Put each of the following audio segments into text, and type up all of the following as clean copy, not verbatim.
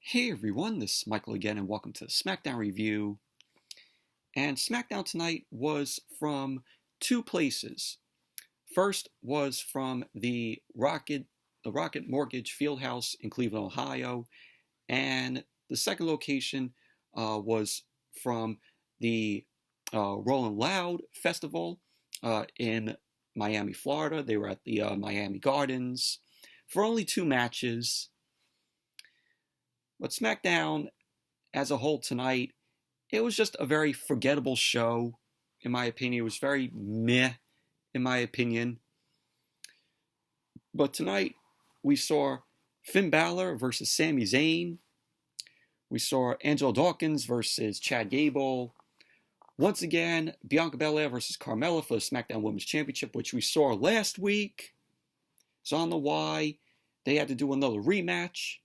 Hey everyone, this is Michael again, and welcome to the Smackdown review. And Smackdown tonight was from two places. First was from the Rocket Mortgage FieldHouse in Cleveland, Ohio, and the second location was from the Rolling Loud Festival in Miami, Florida. They were at the Miami Gardens for only two matches. But SmackDown as a whole tonight, it was just a very forgettable show, in my opinion. It was very meh, in my opinion. But tonight, we saw Finn Balor versus Sami Zayn. We saw Angelo Dawkins versus Chad Gable. Once again, Bianca Belair versus Carmella for the SmackDown Women's Championship, which we saw last week. So I don't know why they had to do another rematch.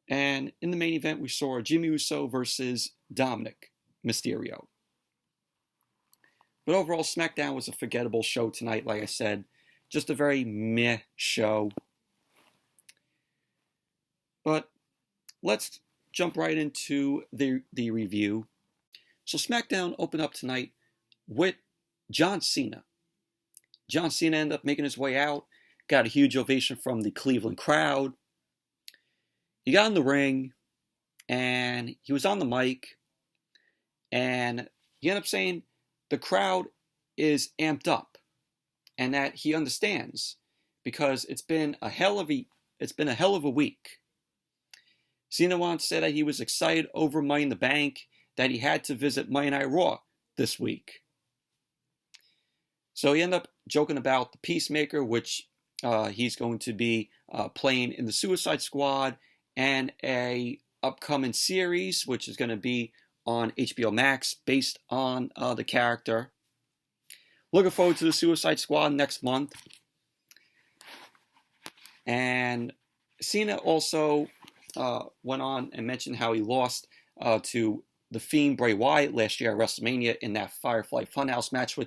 And in the main event, we saw Jimmy Uso versus Dominik Mysterio. But overall, SmackDown was a forgettable show tonight, like I said. Just a very meh show. But let's jump right into the review. So SmackDown opened up tonight with John Cena. John Cena ended up making his way out. Got a huge ovation from the Cleveland crowd. He got in the ring, and he was on the mic, and he ended up saying the crowd is amped up, and that he understands because it's been a hell of a week. Cena once said that he was excited over Money in the Bank, that he had to visit Monday Night Raw this week. So he ended up joking about the Peacemaker, which he's going to be playing in the Suicide Squad, and a upcoming series, which is going to be on HBO Max, based on the character. Looking forward to the Suicide Squad next month. And Cena also went on and mentioned how he lost to The Fiend Bray Wyatt last year at WrestleMania in that Firefly Funhouse match,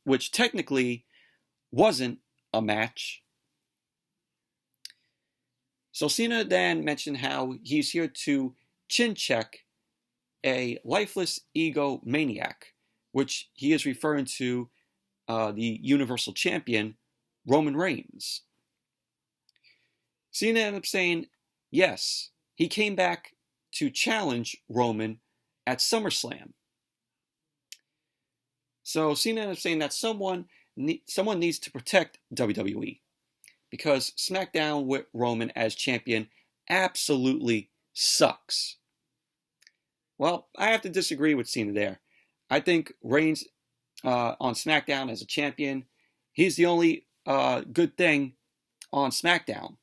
which technically wasn't a match. So Cena then mentioned how he's here to chin check a lifeless ego maniac, which he is referring to the Universal Champion, Roman Reigns. Cena ended up saying, yes, he came back to challenge Roman at SummerSlam. So Cena ended up saying that someone needs to protect WWE, because SmackDown with Roman as champion absolutely sucks. Well, I have to disagree with Cena there. I think Reigns on SmackDown as a champion, he's the only good thing on SmackDown.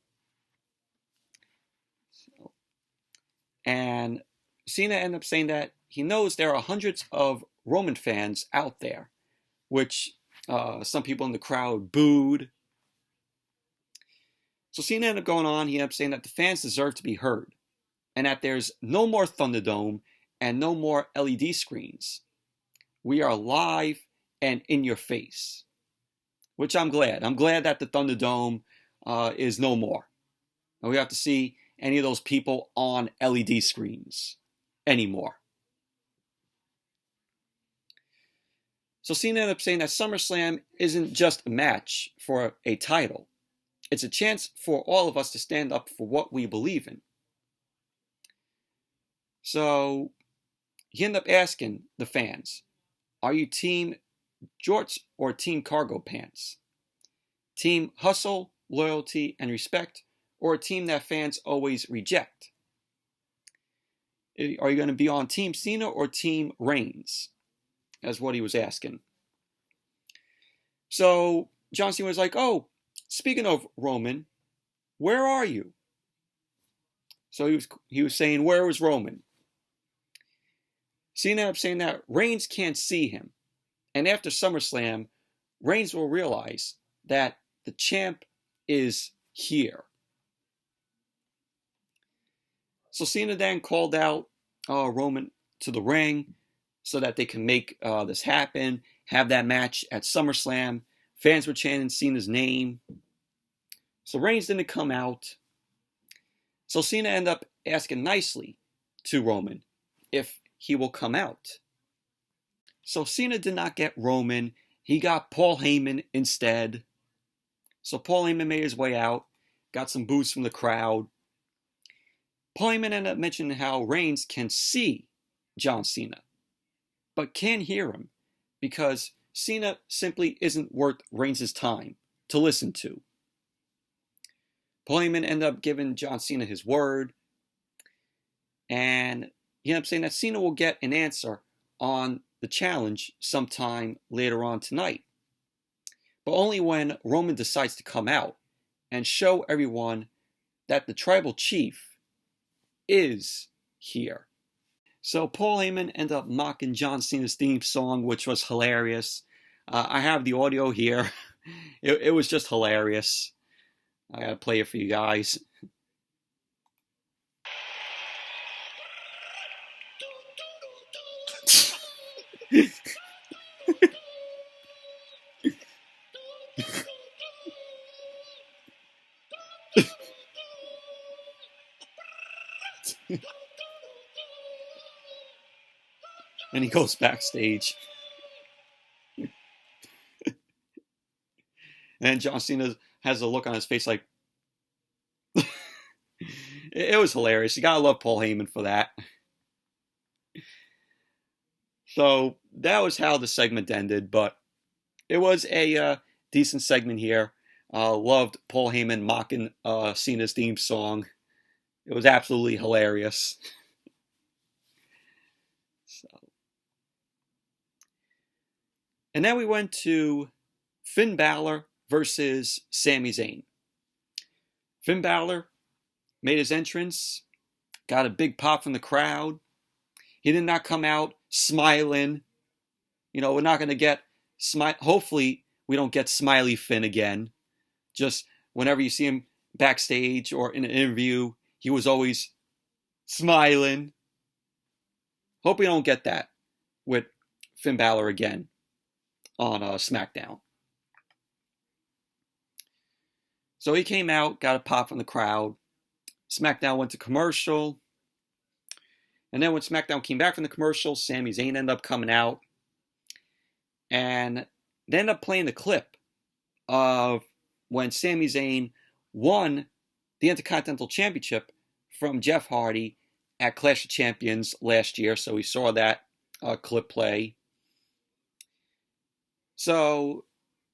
And Cena ended up saying that he knows there are hundreds of Roman fans out there, which some people in the crowd booed. So Cena ended up going on, he ended up saying that the fans deserve to be heard, and that there's no more Thunderdome and no more LED screens. We are live and in your face, which I'm glad. I'm glad that the Thunderdome is no more. And we have to see any of those people on LED screens anymore. So Cena ended up saying that SummerSlam isn't just a match for a title. It's a chance for all of us to stand up for what we believe in. So he ended up asking the fans, are you team jorts or team cargo pants? Team hustle, loyalty, and respect, or a team that fans always reject? Are you going to be on Team Cena or Team Reigns? That's what he was asking. So John Cena was like, oh, speaking of Roman, where are you? So he was saying, where was Roman? Cena ended up saying that Reigns can't see him. And after SummerSlam, Reigns will realize that the champ is here. So Cena then called out Roman to the ring so that they can make this happen, have that match at SummerSlam. Fans were chanting Cena's name. So Reigns didn't come out. So Cena ended up asking nicely to Roman if he will come out. So Cena did not get Roman. He got Paul Heyman instead. So Paul Heyman made his way out, got some boos from the crowd. Paul Heyman ended up mentioning how REIGNS can see John Cena, but can't hear him because Cena simply isn't worth REIGNS' time to listen to. Paul Heyman ended up giving John Cena his word, and he ended up saying that Cena will get an answer on the challenge sometime later on tonight, but only when Roman decides to come out and show everyone that the tribal chief is here. So Paul Heyman ended up mocking John Cena's theme song, which was hilarious. I have the audio here. It was just hilarious. I gotta play it for you guys. And he goes backstage. And John Cena has a look on his face like... It was hilarious. You gotta love Paul Heyman for that. So that was how the segment ended, but it was a decent segment here. Loved Paul Heyman mocking Cena's theme song. It was absolutely hilarious. And then we went to Finn Balor versus Sami Zayn. Finn Balor made his entrance, got a big pop from the crowd. He did not come out smiling. You know, we're not going to get hopefully we don't get Smiley Finn again. Just whenever you see him backstage or in an interview, he was always smiling. Hope we don't get that with Finn Balor again on SmackDown. So he came out, got a pop from the crowd. SmackDown went to commercial. And then when SmackDown came back from the commercial, Sami Zayn ended up coming out. And they ended up playing the clip of when Sami Zayn won the Intercontinental Championship from Jeff Hardy at Clash of Champions last year. So we saw that clip play. So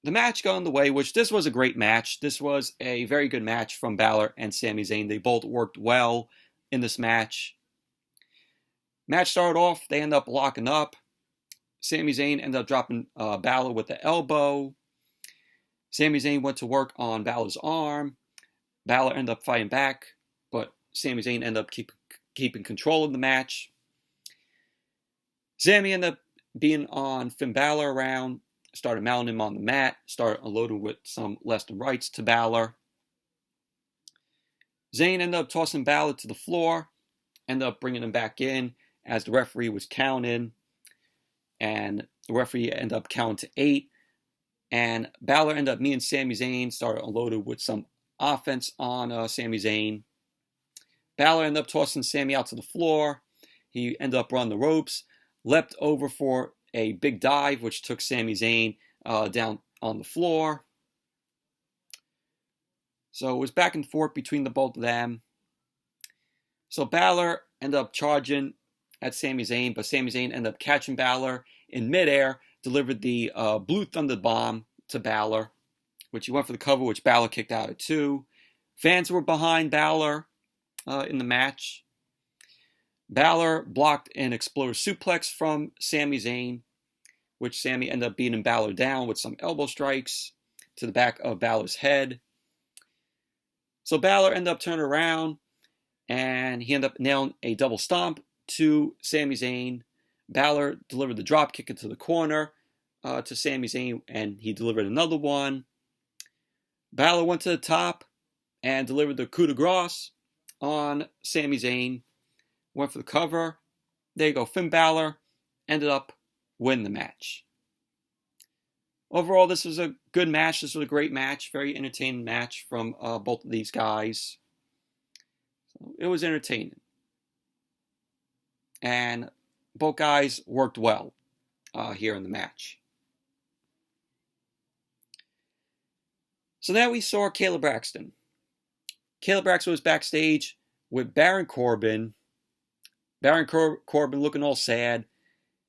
the match got underway, which this was a great match. This was a very good match from Balor and Sami Zayn. They both worked well in this match. Match started off, they end up locking up. Sami Zayn ended up dropping Balor with the elbow. Sami Zayn went to work on Balor's arm. Balor ended up fighting back, but Sami Zayn ended up keeping control of the match. Sami ended up being on Finn Balor around, started mounting him on the mat, started unloading with some left and rights to Balor. Zayn ended up tossing Balor to the floor, ended up bringing him back in as the referee was counting, and the referee ended up counting to 8, and Balor ended up, me and Sami Zayn started unloaded with some offense on Sami Zayn. Balor ended up tossing Sami out to the floor. He ended up running the ropes, leapt over for a big dive, which took Sami Zayn down on the floor. So it was back and forth between the both of them. So Balor ended up charging at Sami Zayn, but Sami Zayn ended up catching Balor in midair, delivered the Blue Thunder Bomb to Balor, which he went for the cover, which Balor kicked out at 2. Fans were behind Balor in the match. Balor blocked an exploder suplex from Sami Zayn, which Sami ended up beating Balor down with some elbow strikes to the back of Balor's head. So Balor ended up turning around, and he ended up nailing a double stomp to Sami Zayn. Balor delivered the drop kick into the corner to Sami Zayn, and he delivered another one. Balor went to the top and delivered the coup de grace on Sami Zayn. Went for the cover. There you go. Finn Balor ended up winning the match. Overall, this was a good match. This was a great match. Very entertaining match from both of these guys. So It was entertaining. And both guys worked well here in the match. So now we saw Kayla Braxton. Kayla Braxton was backstage with Baron Corbin. Baron Corbin looking all sad.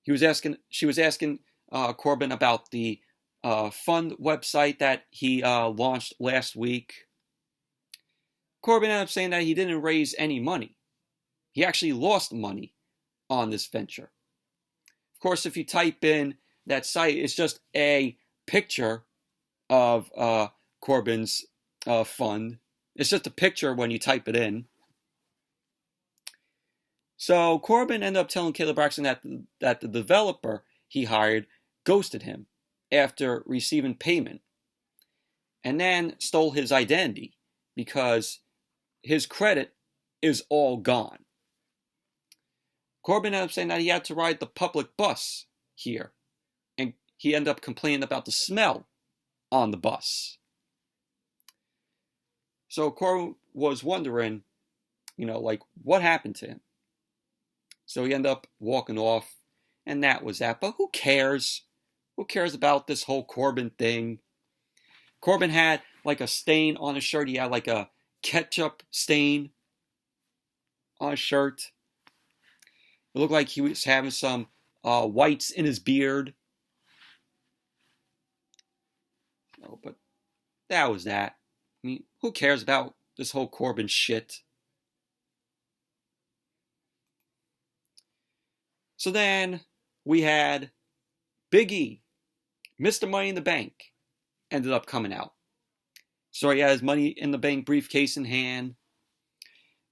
She was asking Corbin about the fund website that he launched last week. Corbin ended up saying that he didn't raise any money. He actually lost money on this venture. Of course, if you type in that site, it's just a picture of Corbin's fund. It's just a picture when you type it in. So Corbin ended up telling Kayla Braxton that the developer he hired ghosted him after receiving payment, and then stole his identity because his credit is all gone. Corbin ended up saying that he had to ride the public bus here, and he ended up complaining about the smell on the bus. So Corbin was wondering, like, what happened to him? So he ended up walking off, and that was that. But who cares? Who cares about this whole Corbin thing? Corbin had like a stain on his shirt. He had like a ketchup stain on his shirt. It looked like he was having some whites in his beard. No, but that was that. I mean, who cares about this whole Corbin shit? So then we had Big E, Mr. Money in the Bank, ended up coming out. So he had his Money in the Bank briefcase in hand.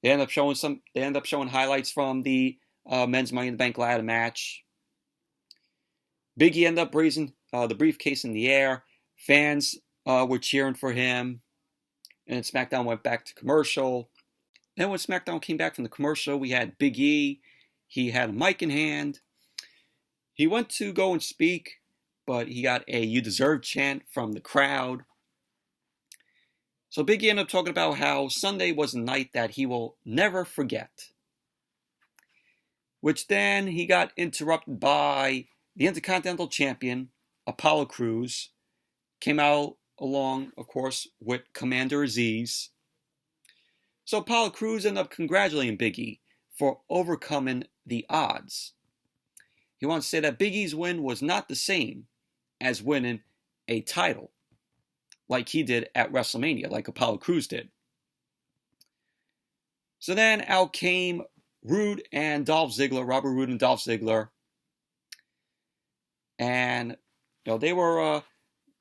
They end up showing highlights from the men's Money in the Bank ladder match. Big E ended up raising the briefcase in the air. Fans were cheering for him. And then SmackDown went back to commercial. Then when SmackDown came back from the commercial, we had Big E. He had a mic in hand. He went to go and speak, but he got a "You deserve" chant from the crowd. So Big E ended up talking about how Sunday was a night that he will never forget. Which then he got interrupted by the Intercontinental Champion, Apollo Crews. Came out along, of course, with Commander Aziz. So Apollo Crews ended up congratulating Big E for overcoming the odds. He wants to say that Big E's win was not the same as winning a title like he did at WrestleMania, like Apollo Crews did. So then out came Rude and Dolph Ziggler, Robert Roode and Dolph Ziggler. And they were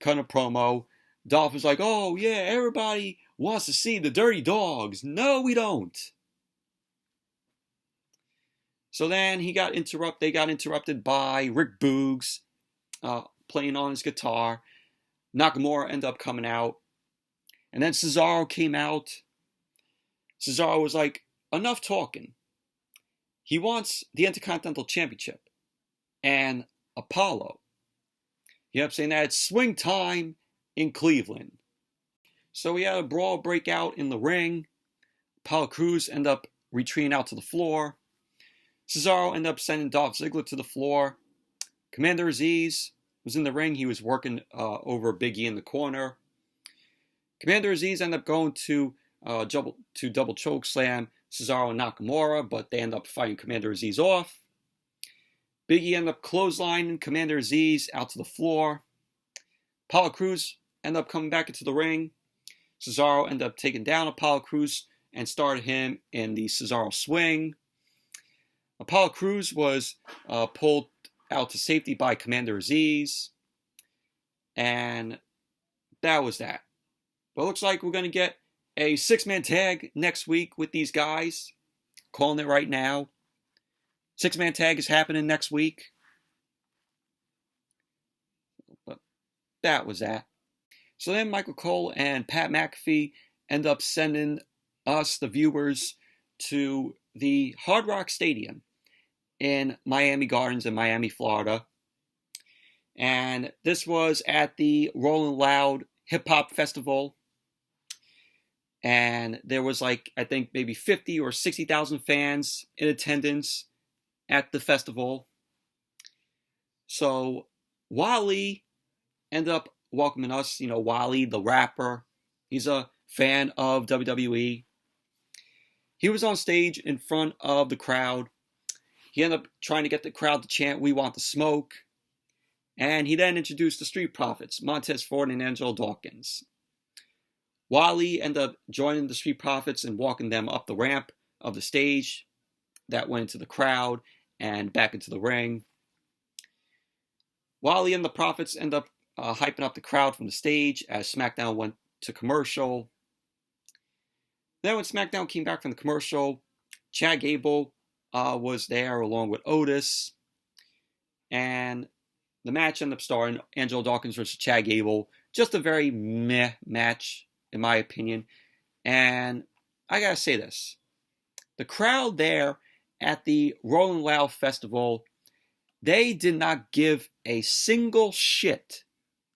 cutting a promo. Dolph was like, "Oh yeah, everybody wants to see the Dirty Dogs. No, we don't." So then they got interrupted by Rick Boogs playing on his guitar. Nakamura ended up coming out. And then Cesaro came out. Cesaro was like, enough talking. He wants the Intercontinental Championship and Apollo. He ended up saying that it's swing time in Cleveland. So we had a brawl break out in the ring. Apollo Crews ended up retreating out to the floor. Cesaro ended up sending Dolph Ziggler to the floor. Commander Aziz was in the ring. He was working over Big E in the corner. Commander Aziz ended up going to double choke slam Cesaro and Nakamura, but they ended up fighting Commander Aziz off. Big E ended up clotheslining Commander Aziz out to the floor. Apollo Crews ended up coming back into the ring. Cesaro ended up taking down Apollo Crews and started him in the Cesaro swing. Apollo Crews was pulled out to safety by Commander Aziz. And that was that. But it looks like we're going to get a 6-man tag next week with these guys. Calling it right now. 6-man tag is happening next week. But that was that. So then Michael Cole and Pat McAfee end up sending us, the viewers, to the Hard Rock Stadium in Miami Gardens in Miami, Florida. And this was at the Rolling Loud Hip Hop Festival. And there was like, I think maybe 50 or 60,000 fans in attendance at the festival. So Wally ended up welcoming us. You know, Wally, the rapper, he's a fan of WWE. He was on stage in front of the crowd. He ended up trying to get the crowd to chant, "We want the smoke." And he then introduced the Street Profits, Montez Ford and Angelo Dawkins. Wally ended up joining the Street Profits and walking them up the ramp of the stage that went into the crowd and back into the ring. Wally and the Profits ended up hyping up the crowd from the stage as SmackDown went to commercial. Then when SmackDown came back from the commercial, Chad Gable was there along with Otis. And the match ended up starring Angelo Dawkins versus Chad Gable. Just a very meh match, in my opinion. And I gotta say this. The crowd there at the Rolling Loud Festival, they did not give a single shit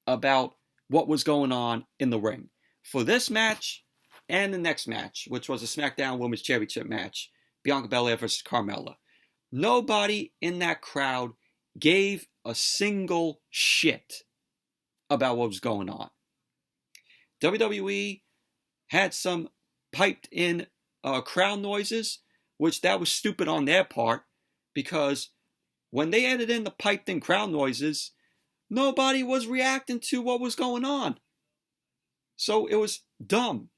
about what was going on in the ring. For this match and the next match, which was a SmackDown Women's Championship match, Bianca Belair versus Carmella, nobody in that crowd gave a single shit about what was going on. WWE had some piped in crowd noises, which that was stupid on their part, because when they added in the piped in crowd noises, nobody was reacting to what was going on. So it was dumb.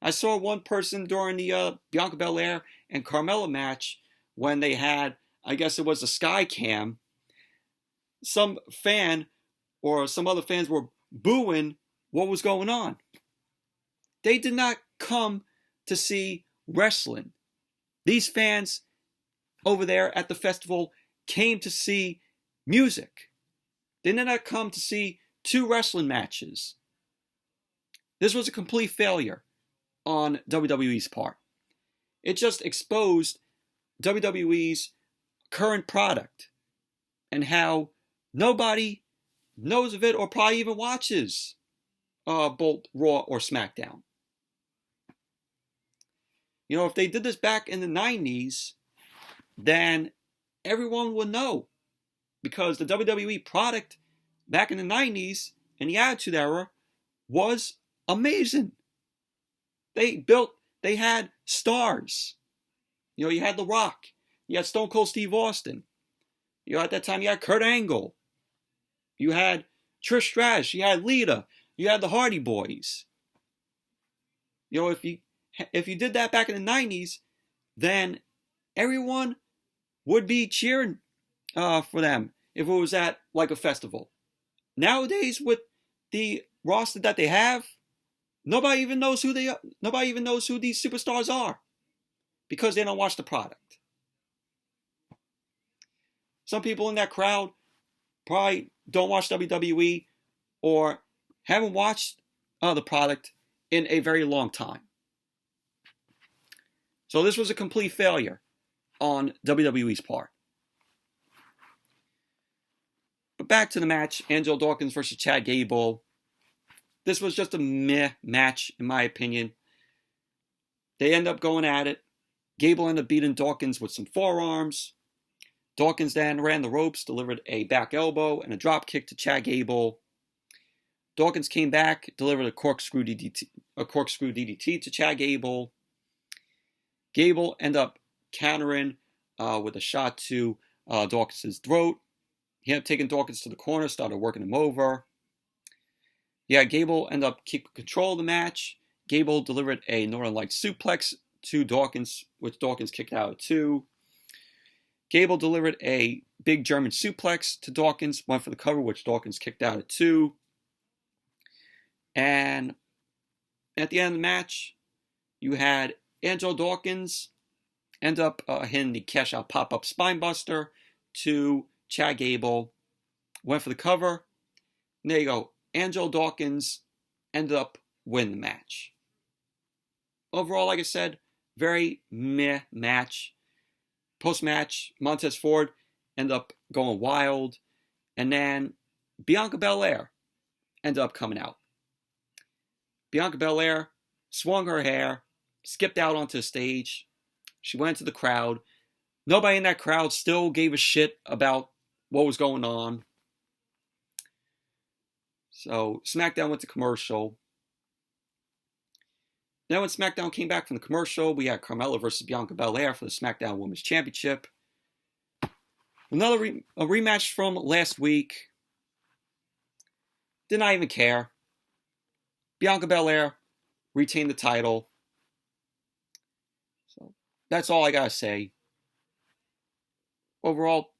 I saw one person during the Bianca Belair and Carmella match when they had, I guess it was a sky cam, some fan or some other fans were booing what was going on. They did not come to see wrestling. These fans over there at the festival came to see music. They did not come to see two wrestling matches. This was a complete failure on WWE's part. It just exposed WWE's current product and how nobody knows of it or probably even watches both Raw or SmackDown. You know, if they did this back in the 90s, then everyone would know, because the WWE product back in the 90s in the Attitude Era was amazing. They had stars. You know, you had The Rock, you had Stone Cold Steve Austin. You know, at that time you had Kurt Angle. You had Trish Stratus, you had Lita, you had the Hardy Boys. You know, if you did that back in the 90s, then everyone would be cheering for them if it was at like a festival. Nowadays, with the roster that they have, nobody even knows who they are. Nobody even knows who these superstars are because they don't watch the product. Some people in that crowd probably don't watch WWE or haven't watched the product in a very long time. So this was a complete failure on WWE's part. But back to the match, Angelo Dawkins versus Chad Gable. This was just a meh match, in my opinion. They end up going at it. Gable ended up beating Dawkins with some forearms. Dawkins then ran the ropes, delivered a back elbow and a drop kick to Chad Gable. Dawkins came back, delivered a corkscrew DDT to Chad Gable. Gable ended up countering with a shot to Dawkins' throat. He ended up taking Dawkins to the corner, started working him over. Yeah, Gable ended up keeping control of the match. Gable delivered a Northern Lights suplex to Dawkins, which Dawkins kicked out at 2. Gable delivered a big German suplex to Dawkins, went for the cover, which Dawkins kicked out at 2. And at the end of the match, you had Angelo Dawkins end up hitting the cash out pop-up spinebuster to Chad Gable, went for the cover. And there you go. Angelo Dawkins ended up winning the match. Overall, like I said, very meh match. Post-match, Montez Ford ended up going wild. And then Bianca Belair ended up coming out. Bianca Belair swung her hair, skipped out onto the stage. She went to the crowd. Nobody in that crowd still gave a shit about what was going on. So SmackDown went to commercial. Then when SmackDown came back from the commercial, we had Carmella versus Bianca Belair for the SmackDown Women's Championship. Another a rematch from last week. Did not even care. Bianca Belair retained the title. So that's all I gotta say. Overall,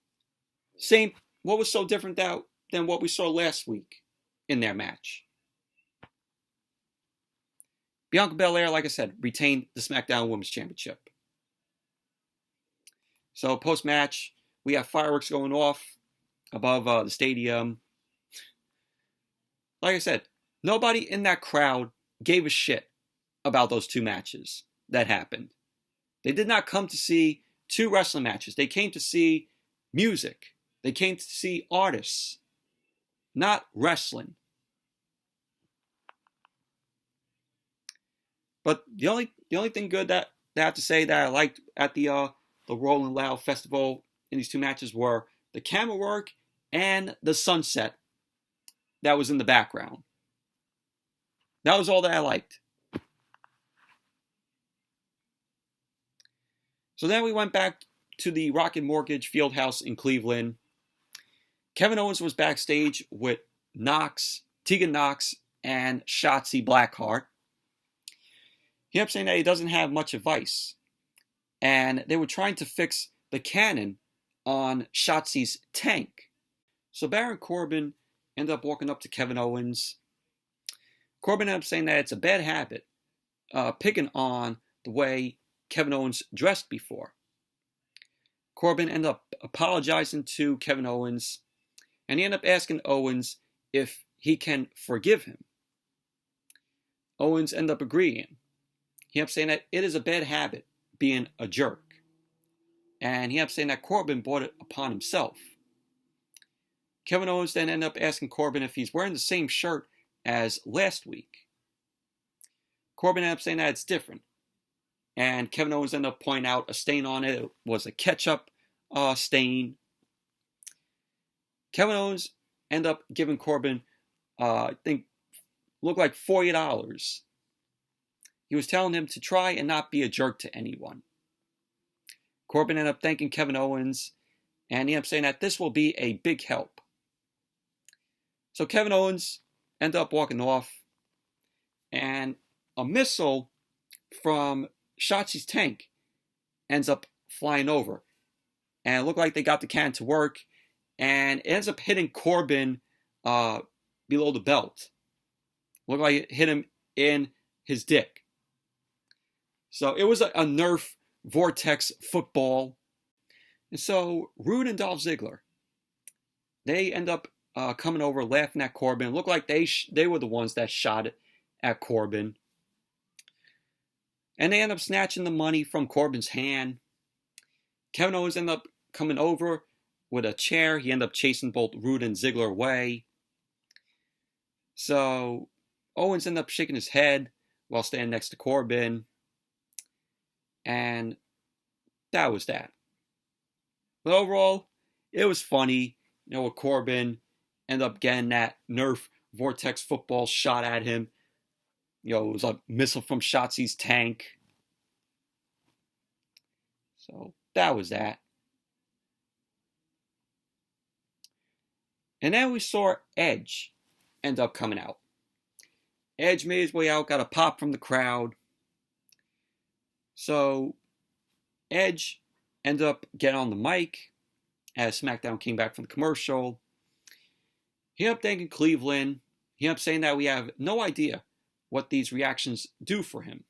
same. What was so different than what we saw last week in their match? Bianca Belair, like I said, retained the SmackDown Women's Championship. So post-match, we have fireworks going off above the stadium. Like I said, nobody in that crowd gave a shit about those two matches that happened. They did not come to see two wrestling matches. They came to see music. They came to see artists, not wrestling. But the only thing good that I have to say that I liked at the Rolling Loud Festival in these two matches were the camera work and the sunset that was in the background. That was all that I liked. So then we went back to the Rocket Mortgage FieldHouse in Cleveland. Kevin Owens was backstage with Tegan Knox, and Shotzi Blackheart. He kept saying that he doesn't have much advice. And they were trying to fix the cannon on Shotzi's tank. So Baron Corbin ended up walking up to Kevin Owens. Corbin ended up saying that it's a bad habit, picking on the way Kevin Owens dressed before. Corbin ended up apologizing to Kevin Owens, and he ended up asking Owens if he can forgive him. Owens ended up agreeing. He ended up saying that it is a bad habit, being a jerk. And he ended up saying that Corbin brought it upon himself. Kevin Owens then ended up asking Corbin if he's wearing the same shirt as last week. Corbin ended up saying that it's different. And Kevin Owens ended up pointing out a stain on it. It was a ketchup stain. Kevin Owens ended up giving Corbin, I think, looked like $40. He was telling him to try and not be a jerk to anyone. Corbin ended up thanking Kevin Owens, and he ended up saying that this will be a big help. So Kevin Owens ended up walking off, and a missile from Shotzi's tank ends up flying over. And it looked like they got the cannon to work, and it ends up hitting Corbin below the belt. Looked like it hit him in his dick. So it was a Nerf Vortex football. And so Rude and Dolph Ziggler, they end up coming over laughing at Corbin. It looked like they were the ones that shot it at Corbin. And they end up snatching the money from Corbin's hand. Kevin Owens ended up coming over with a chair. He ended up chasing both Rude and Ziggler away. So Owens ended up shaking his head while standing next to Corbin. And that was that. But overall, it was funny. You know, with Corbin ended up getting that Nerf Vortex football shot at him. You know, it was a missile from Shotzi's tank. So that was that. And then we saw Edge end up coming out. Edge made his way out, got a pop from the crowd. So Edge ended up getting on the mic as SmackDown came back from the commercial. He ended up thanking Cleveland. He ended up saying that we have no idea what these reactions do for him.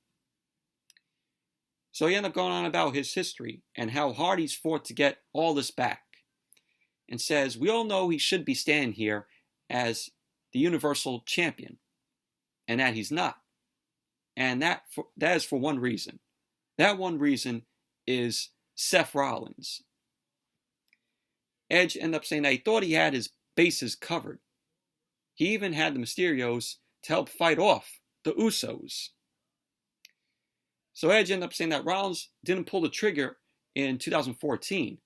So he ended up going on about his history and how hard he's fought to get all this back. And says, we all know he should be standing here as the Universal Champion. And that he's not. And that is for one reason. That one reason is Seth Rollins. Edge ended up saying that he thought he had his bases covered. He even had the Mysterios to help fight off the Usos. So Edge ended up saying that Rollins didn't pull the trigger in 2014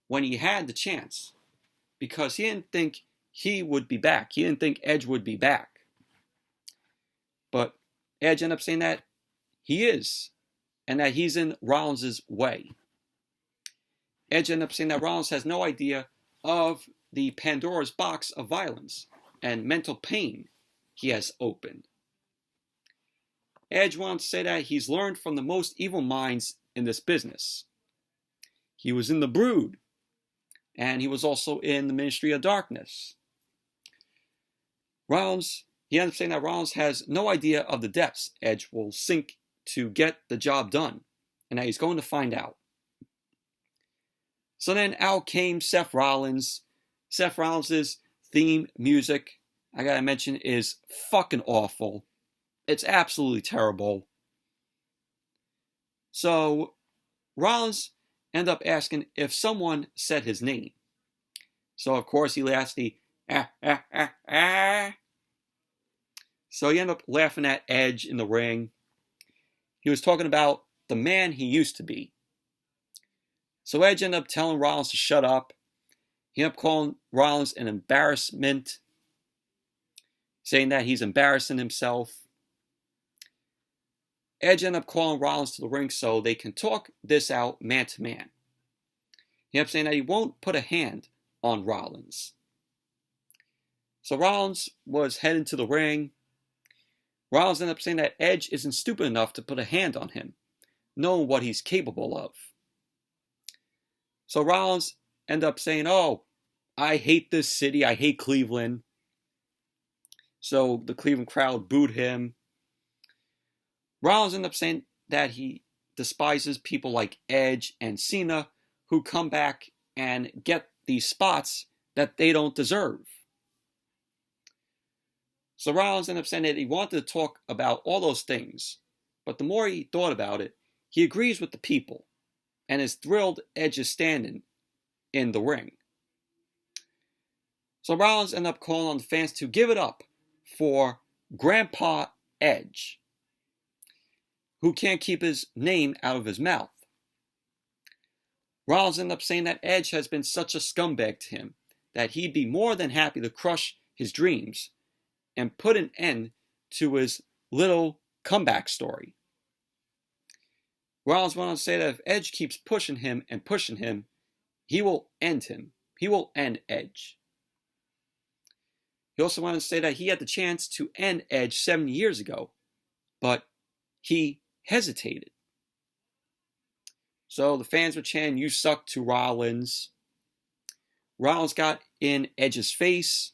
when he had the chance because he didn't think he would be back. He didn't think Edge would be back. But Edge ended up saying that he is, and that he's in Rollins' way. Edge ended up saying that Rollins has no idea of the Pandora's box of violence and mental pain he has opened. Edge wants to say that he's learned from the most evil minds in this business. He was in the Brood, and he was also in the Ministry of Darkness. He ended up saying that Rollins has no idea of the depths Edge will sink to get the job done, and that he's going to find out. So then out came Seth Rollins. Seth Rollins' theme music, I gotta mention, is fucking awful. It's absolutely terrible. So Rollins ended up asking if someone said his name. So of course he asked the ah. So he ended up laughing at Edge in the ring. He was talking about the man he used to be. So Edge ended up telling Rollins to shut up. He ended up calling Rollins an embarrassment, saying that he's embarrassing himself. Edge ended up calling Rollins to the ring so they can talk this out man to man. He ended up saying that he won't put a hand on Rollins. So Rollins was heading to the ring. Rollins ended up saying that Edge isn't stupid enough to put a hand on him, knowing what he's capable of. So Rollins ended up saying, "Oh, I hate this city. I hate Cleveland." So the Cleveland crowd booed him. Rollins ended up saying that he despises people like Edge and CENA who come back and get these spots that they don't deserve. So Rollins ended up saying that he wanted to talk about all those things, but the more he thought about it, he agrees with the people and is thrilled Edge is standing in the ring. So Rollins ended up calling on the fans to give it up for Grandpa Edge, who can't keep his name out of his mouth. Rollins ended up saying that Edge has been such a scumbag to him that he'd be more than happy to crush his dreams and put an end to his little comeback story. Rollins went on to say that if Edge keeps pushing him, he will end him. He will end Edge. He also wanted to say that he had the chance to end Edge 7 years ago, but he hesitated. So the fans were chanting, "You suck," to Rollins. Rollins got in Edge's face.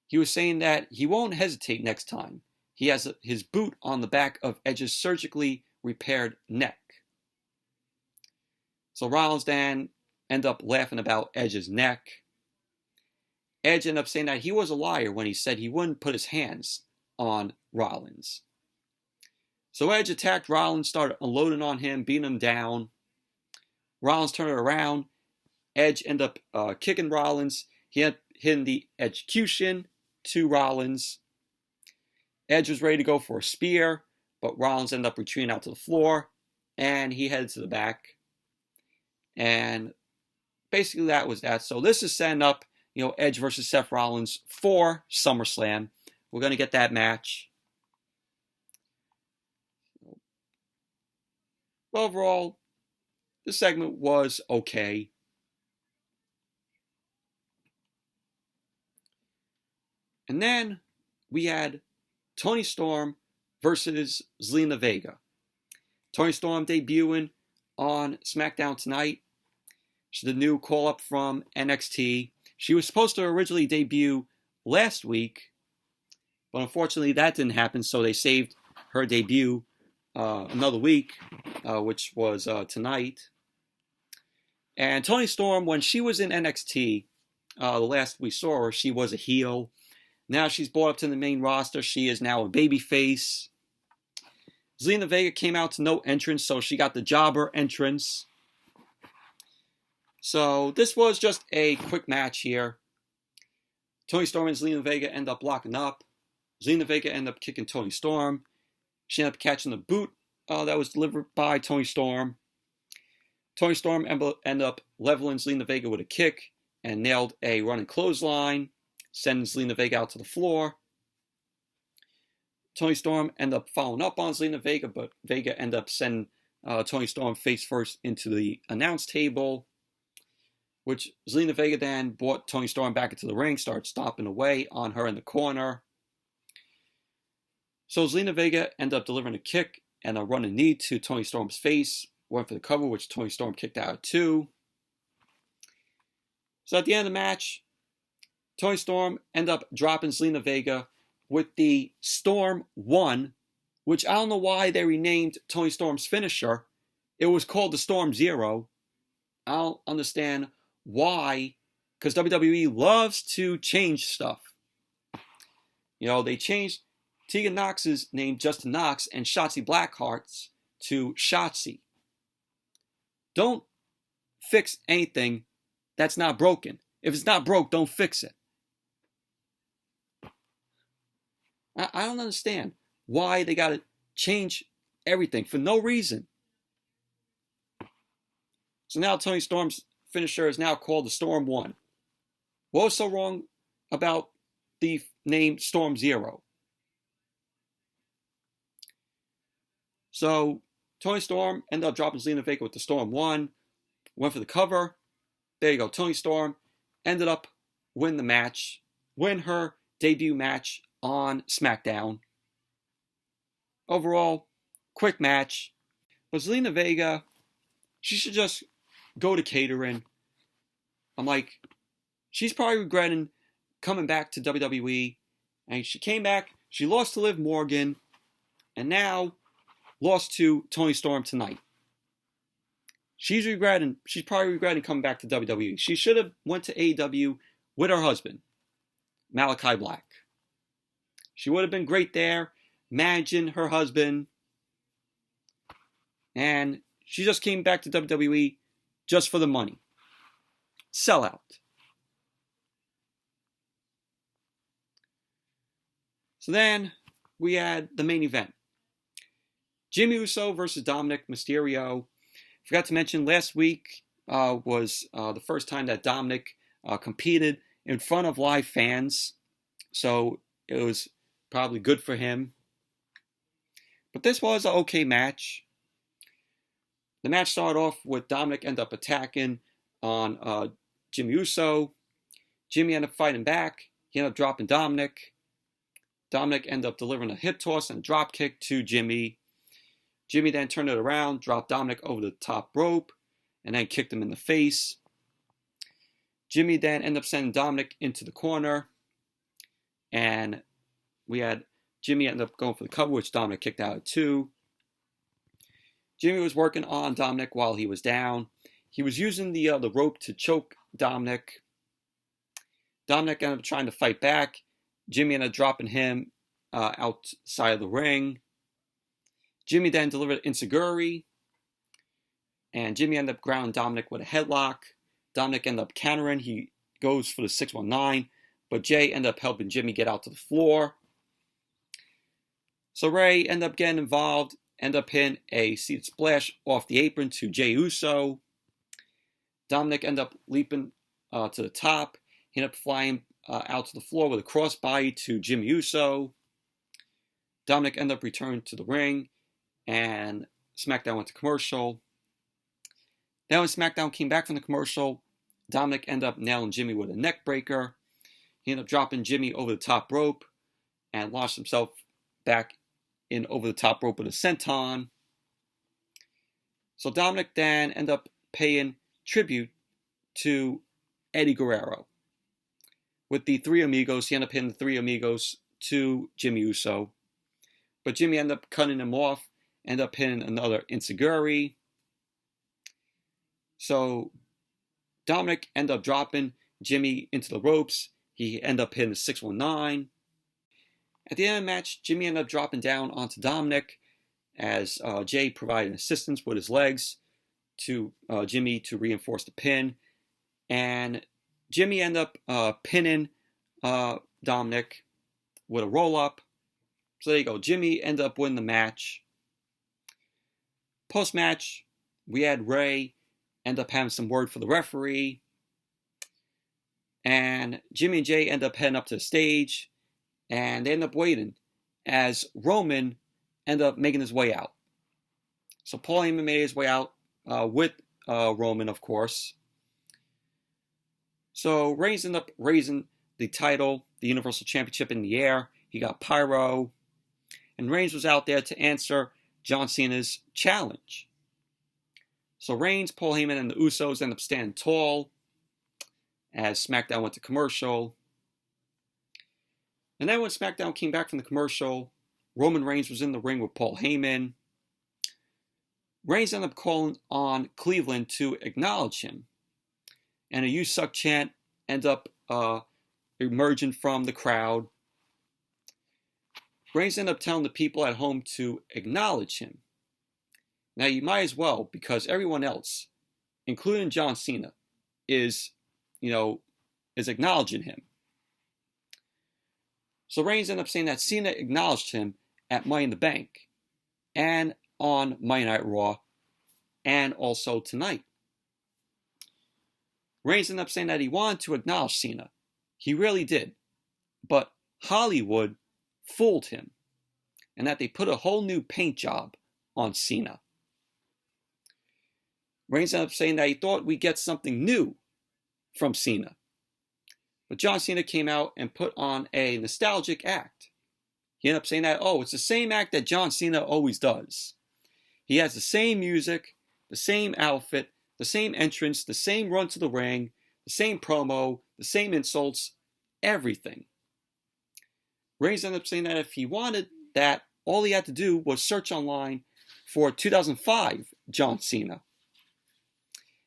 He was saying that he won't hesitate next time. He has his boot on the back of Edge's surgically repaired neck. So Rollins then ended up laughing about Edge's neck. Edge ended up saying that he was a liar when he said he wouldn't put his hands on Rollins. So Edge attacked Rollins, started unloading on him, beating him down. Rollins turned it around. Edge ended up kicking Rollins. He had hit the execution to Rollins. Edge was ready to go for a spear, but Rollins ended up retreating out to the floor, and he headed to the back. And basically that was that. So this is setting up, Edge versus Seth Rollins for SummerSlam. We're going to get that match. Overall, this segment was okay. And then we had Toni Storm versus Zelina Vega. Toni Storm debuting on SmackDown tonight. She's the new call-up from NXT. She was supposed to originally debut last week, but unfortunately that didn't happen, so they saved her debut another week, which was tonight. And Toni Storm, when she was in NXT, the last we saw her, she was a heel. Now she's brought up to the main roster. She is now a babyface. Zelina Vega came out to no entrance, so she got the jobber entrance. So this was just a quick match here. Toni Storm and Zelina Vega end up locking up. Zelina Vega ended up kicking Toni Storm. She ended up catching the boot that was delivered by Toni Storm. Toni Storm ended up leveling Zelina Vega with a kick and nailed a running clothesline, sending Zelina Vega out to the floor. Toni Storm ended up following up on Zelina Vega, but Vega ended up sending Toni Storm face first into the announce table, which Zelina Vega then brought Toni Storm back into the ring, started stomping away on her in the corner. So Zelina Vega ended up delivering a kick and a running knee to Toni Storm's face, went for the cover, which Toni Storm kicked out at 2. So at the end of the match, Toni Storm ended up dropping Zelina Vega with the Storm 1, which I don't know why they renamed Toni Storm's finisher. It was called the Storm 0. I don't understand why, because WWE loves to change stuff. You know, they changed Tegan Knox's name just to Knox and Shotzi Blackheart's to Shotzi. Don't fix anything that's not broken. If it's not broke, don't fix it. I don't understand why they got to change everything for no reason. So now Toni Storm's finisher is now called the Storm 1. What was so wrong about the name Storm 0? So Toni Storm ended up dropping Zelina Vega with the Storm 1, went for the cover. There you go. Toni Storm ended up winning the match, win her debut match on SmackDown. Overall, quick match. But Zelina Vega, she should just go to catering. I'm like, she's probably regretting coming back to WWE. And she came back, she lost to Liv Morgan, and now lost to Toni Storm tonight. She's probably regretting coming back to WWE. She should have went to AEW with her husband, Malachi Black. She would have been great there, managing her husband. And she just came back to WWE just for the money. Sellout. So then we had the main event. Jimmy Uso versus Dominik Mysterio. Forgot to mention, last week was the first time that Dominik competed in front of live fans. So it was probably good for him. But this was an okay match. The match started off with Dominik end up attacking on Jimmy Uso. Jimmy ended up fighting back. He ended up dropping Dominik. Dominik ended up delivering a hip toss and drop kick to Jimmy. Jimmy then turned it around, dropped Dominik over the top rope, and then kicked him in the face. Jimmy then ended up sending Dominik into the corner. And we had Jimmy end up going for the cover, which Dominik kicked out at 2. Jimmy was working on Dominik while he was down. He was using the rope to choke Dominik. Dominik ended up trying to fight back. Jimmy ended up dropping him outside of the ring. Jimmy then delivered Enziguri. And Jimmy ended up grounding Dominik with a headlock. Dominik ended up countering. He goes for the 619. But Jay ended up helping Jimmy get out to the floor. So Ray ended up getting involved. Ended up hitting a seated splash off the apron to Jey Uso. Dominik ended up leaping to the top. He ended up flying out to the floor with a crossbody to Jimmy Uso. Dominik ended up returning to the ring. And SmackDown went to commercial. Then when SmackDown came back from the commercial, Dominik ended up nailing Jimmy with a neck breaker. He ended up dropping Jimmy over the top rope and launched himself back in over the top rope with a senton. So Dominik then ended up paying tribute to Eddie Guerrero. With the Three Amigos, he ended up hitting the Three Amigos to Jimmy Uso. But Jimmy ended up cutting him off, ended up hitting another Enziguri. So Dominik ended up dropping Jimmy into the ropes. He ended up hitting the 619. At the end of the match, Jimmy ended up dropping down onto Dominik as Jay provided assistance with his legs to Jimmy to reinforce the pin. And Jimmy ended up pinning Dominik with a roll-up. So there you go. Jimmy ended up winning the match. Post-match, we had Ray end up having some word for the referee. And Jimmy and Jay end up heading up to the stage. And they end up waiting as Roman end up making his way out. So Paul Heyman made his way out with Roman, of course. So Reigns ended up raising the title, the Universal Championship, in the air. He got pyro. And Reigns was out there to answer John Cena's challenge. So Reigns, Paul Heyman, and the Usos end up standing tall as SmackDown went to commercial. And then when SmackDown came back from the commercial, Roman Reigns was in the ring with Paul Heyman. Reigns ended up calling on Cleveland to acknowledge him. And a "You Suck" chant ended up emerging from the crowd. Reigns ended up telling the people at home to acknowledge him. Now you might as well, because everyone else, including John Cena, is acknowledging him. So Reigns ended up saying that Cena acknowledged him at Money in the Bank and on Monday Night Raw and also tonight. Reigns ended up saying that he wanted to acknowledge Cena. He really did. But Hollywood fooled him, and that they put a whole new paint job on Cena. Reigns ended up saying that he thought we'd get something new from Cena. But John Cena came out and put on a nostalgic act. He ended up saying that, it's the same act that John Cena always does. He has the same music, the same outfit, the same entrance, the same run to the ring, the same promo, the same insults, everything. Reigns ended up saying that if he wanted that, all he had to do was search online for 2005 John Cena.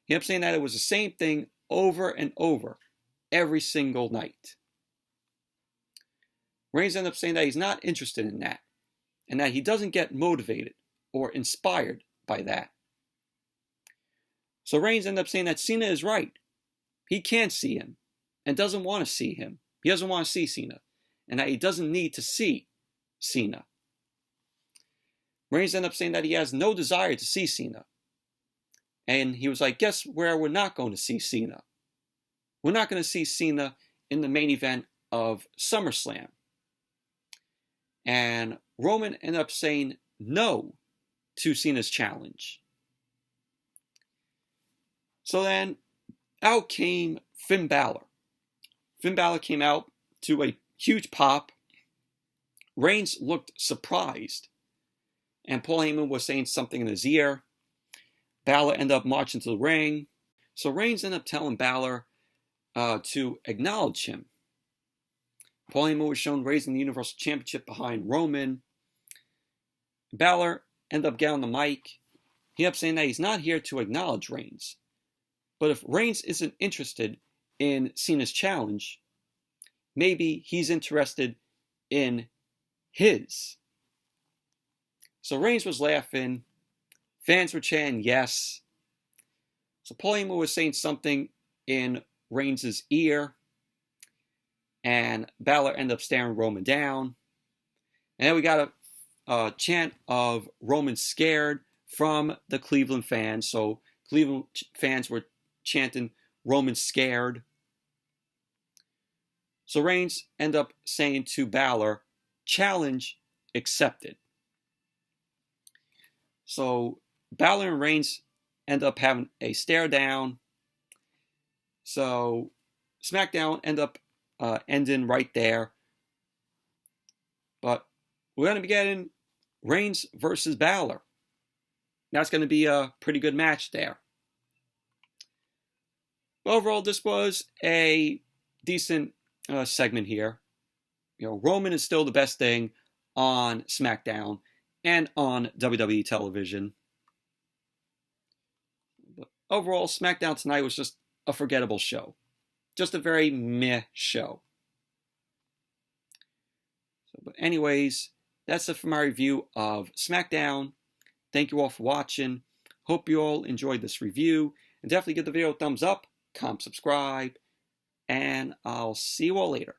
He ended up saying that it was the same thing over and over every single night. Reigns ended up saying that he's not interested in that, and that he doesn't get motivated or inspired by that. So Reigns ended up saying that Cena is right. He can't see him and doesn't want to see him. He doesn't want to see Cena, and that he doesn't need to see Cena. Reigns ended up saying that he has no desire to see Cena. And he was like, guess where we're not going to see Cena? We're not going to see Cena in the main event of SummerSlam. And Roman ended up saying no to Cena's challenge. So then out came Finn Balor. Finn Balor came out to a huge pop. Reigns looked surprised. And Paul Heyman was saying something in his ear. Balor ended up marching to the ring. So Reigns ended up telling Balor to acknowledge him. Paul Heyman was shown raising the Universal Championship behind Roman. Balor ended up getting on the mic. He ended up saying that he's not here to acknowledge Reigns. But if Reigns isn't interested in Cena's challenge, maybe he's interested in his. So Reigns was laughing. Fans were chanting yes. So Paul Heyman was saying something in Reigns' ear. And Balor ended up staring Roman down. And then we got a chant of Roman scared from the Cleveland fans. So Cleveland fans were chanting Roman scared. So Reigns ended up saying to Balor, challenge accepted. So Balor and Reigns end up having a stare down. So SmackDown end up ending right there. But we're going to be getting Reigns versus Balor. That's going to be a pretty good match there. But overall, this was a decent segment here. Roman is still the best thing on SmackDown and on WWE television. But overall, SmackDown tonight was just a forgettable show. Just a very meh show. But anyways, that's it for my review of SmackDown. Thank you all for watching. Hope you all enjoyed this review. And definitely give the video a thumbs up, comment, subscribe, and I'll see you all later.